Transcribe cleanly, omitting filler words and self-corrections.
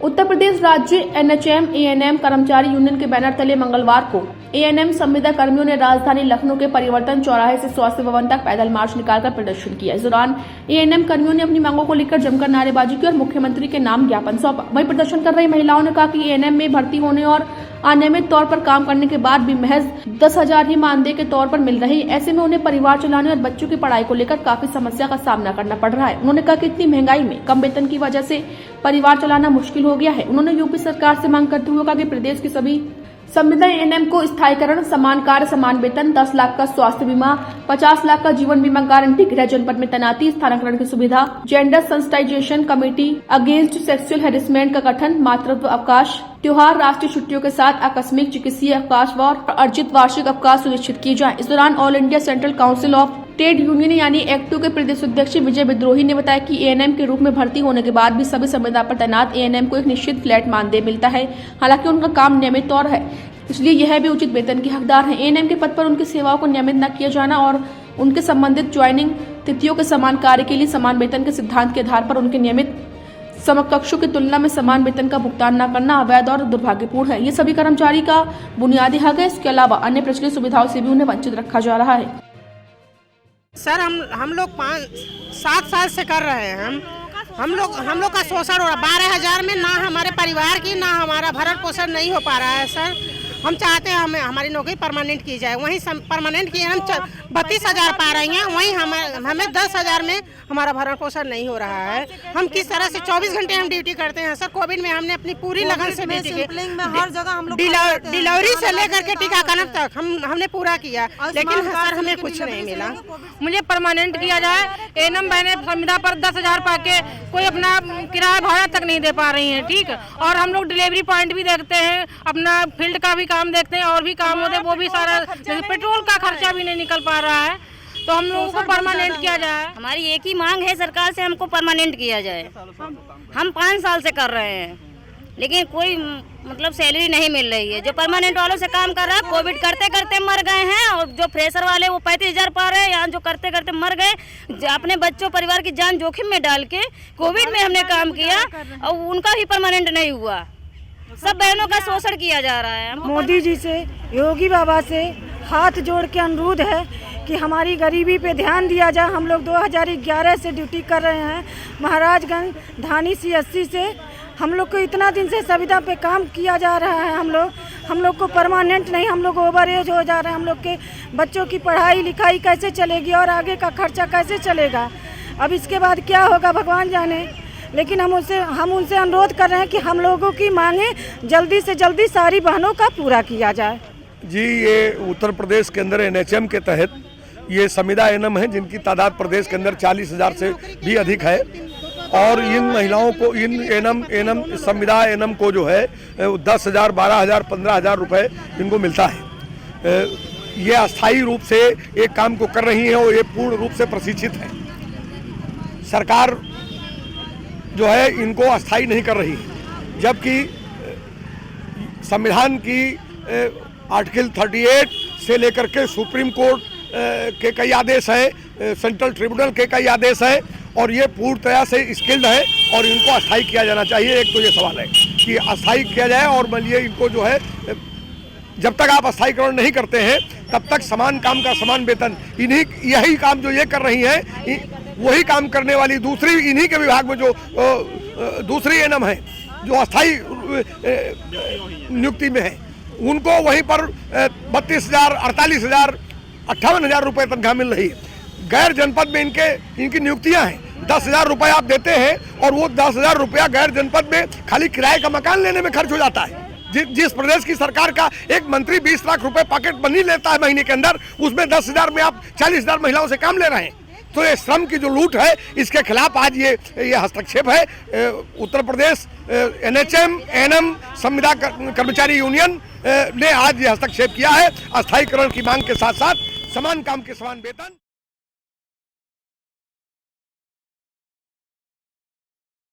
उत्तर प्रदेश राज्य NHM ANM कर्मचारी union के बैनर तले मंगलवार को एएनएम संविदा कर्मियों ने राजधानी लखनऊ के परिवर्तन चौराहे से स्वास्थ्य भवन तक पैदल मार्च निकालकर प्रदर्शन किया। इस दौरान एएनएम कर्मियों ने अपनी मांगों को लेकर जमकर नारेबाजी की और मुख्यमंत्री के नाम ज्ञापन सौंपा। वहीं प्रदर्शन कर रही महिलाओं ने कहा कि एएनएम में भर्ती होने और अनियमित तौर पर काम करने के बाद भी महज 10,000 ही मानदेय के तौर पर मिल रही है। ऐसे में उन्हें परिवार चलाने और बच्चों की पढ़ाई को लेकर काफी समस्या का सामना करना पड़ रहा है। उन्होंने कहा कि इतनी महंगाई में कम वेतन की वजह से परिवार चलाना मुश्किल हो गया है। उन्होंने यूपी सरकार से मांग करते हुए कहा कि प्रदेश की सभी संविदा एएनएम को स्थायीकरण, समान कार्य समान वेतन, 10 लाख का स्वास्थ्य बीमा, 50 लाख का जीवन बीमा गारंटी, गृह जनपद में तैनाती, स्थानांतरण की सुविधा, gender sensitisation committee against sexual harassment का गठन, मातृत्व अवकाश, त्योहार, राष्ट्रीय छुट्टियों के साथ आकस्मिक चिकित्सीय अवकाश और अर्जित वार्षिक अवकाश सुनिश्चित किए जाए। इस दौरान all India central council of trade union यानी एक्टू के प्रदेश अध्यक्ष विजय विद्रोही ने बताया कि एएनएम के रूप में भर्ती होने के बाद भी सभी संविदा पर तैनात एएनएम को एक निश्चित फ्लैट मानदेय मिलता है। हालांकि उनका काम नियमित और है, इसलिए यह भी उचित वेतन के हकदार हैं। एएनएम के पद पर उनकी सेवाओं को नियमित न किया जाना और उनके संबंधित ज्वाइनिंग तिथियों के समान कार्य के लिए समान वेतन के सिद्धांत के आधार पर उनके नियमित समकक्षों की तुलना में समान वेतन का भुगतान न करना अवैध और दुर्भाग्यपूर्ण है। ये सभी कर्मचारी का बुनियादी हक है। इसके अलावा अन्य प्रचलित सुविधाओं से भी उन्हें वंचित रखा जा रहा है। सर हम लोग 5-7 साल से कर रहे हैं। हम लोग का शोषण हो रहा है। 12,000 में ना हमारे परिवार की ना हमारा भरण पोषण नहीं हो पा रहा है। सर हम चाहते हैं हमारी नौकरी परमानेंट की जाए। वहीं परमानेंट की हम 32,000 पा रही हैं, वहीं हमें 10,000 में हमारा भरण पोषण नहीं हो रहा है। हम किस तरह से 24 घंटे हम ड्यूटी करते हैं। सर कोविड में हमने अपनी पूरी लगन से ड्यूटी की, हर जगह हम लोग डिलीवरी से लेकर के टीकाकरण तक हमने पूरा किया, लेकिन सर हमें कुछ नहीं मिला। मुझे परमानेंट किया जाए। एएनएम मैंने संविदा पर 10,000 पाके कोई अपना किराया भाड़ा तक नहीं दे पा रही है। ठीक, और हम लोग डिलीवरी पॉइंट भी देखते हैं, अपना फील्ड का भी काम देखते हैं और भी काम होते हैं, वो भी सारा पेट्रोल का खर्चा भी नहीं निकल पा रहा है। तो हम लोगों को परमानेंट किया जाए। हमारी एक ही मांग है सरकार से, हमको परमानेंट किया जाए। हम 5 साल से कर रहे हैं, लेकिन कोई मतलब सैलरी नहीं मिल रही है। जो परमानेंट वालों से काम कर रहा है, कोविड करते करते मर गए हैं, और जो फ्रेशर वाले वो 35,000 पा रहे हैं। यहाँ जो करते करते मर गए, अपने बच्चों परिवार की जान जोखिम में डाल के कोविड में हमने काम किया और उनका ही परमानेंट नहीं हुआ। सब बहनों का शोषण किया जा रहा है। मोदी जी से, योगी बाबा से हाथ जोड़ के अनुरोध है कि हमारी गरीबी पे ध्यान दिया जाए। हम लोग 2011 से ड्यूटी कर रहे हैं महाराजगंज धानी CSC से। हम लोग को इतना दिन से संविदा पे काम किया जा रहा है। हम लोग को परमानेंट नहीं, हम लोग ओवर एज हो जा रहे हैं। हम लोग के बच्चों की पढ़ाई लिखाई कैसे चलेगी और आगे का खर्चा कैसे चलेगा। अब इसके बाद क्या होगा भगवान जाने। लेकिन हम उनसे अनुरोध कर रहे हैं कि हम लोगों की मांगें जल्दी से जल्दी सारी बहनों का पूरा किया जाए। जी, ये उत्तर प्रदेश के अंदर एनएचएम के तहत ये संविदा एएनएम है, जिनकी तादाद प्रदेश के अंदर 40,000 से भी अधिक है। और इन महिलाओं को, इन एएनएम संविदा एएनएम को जो है 10,000, 12,000, 15,000 रुपये इनको मिलता है। ये अस्थायी रूप से एक काम को कर रही हैं और ये पूर्ण रूप से प्रशिक्षित है। सरकार जो है इनको अस्थायी नहीं कर रही है, जबकि संविधान की आर्टिकल 38 से लेकर के सुप्रीम कोर्ट के कई आदेश हैं, सेंट्रल ट्रिब्यूनल के कई आदेश हैं, और ये पूर्ण तरह से स्किल्ड है और इनको अस्थायी किया जाना चाहिए। एक तो ये सवाल है कि अस्थायी किया जाए, और मान लीजिए इनको जो है जब तक आप अस्थायीकरण नहीं करते हैं तब तक समान काम का समान वेतन, यही काम जो ये कर रही हैं वही काम करने वाली दूसरी इन्हीं के विभाग में जो दूसरी एएनएम है जो अस्थायी नियुक्ति में है, उनको वहीं पर 32,000, 48,000, 58,000 रुपये तनख्वाह मिल रही है। गैर जनपद में इनकी नियुक्तियां हैं। 10,000 रुपये आप देते हैं और वो 10,000 रुपया गैर जनपद में खाली किराए का मकान लेने में खर्च हो जाता है। जिस प्रदेश की सरकार का एक मंत्री 20 लाख रुपए पॉकेट मनी लेता है महीने के अंदर, उसमें 10,000 में आप 40,000 महिलाओं से काम ले रहे हैं। तो ये श्रम की जो लूट है, इसके खिलाफ आज ये हस्तक्षेप है। उत्तर प्रदेश एनएचएम एएनएम संविदा कर्मचारी यूनियन ने आज ये हस्तक्षेप किया है। अस्थायीकरण की मांग के साथ साथ समान काम के समान वेतन।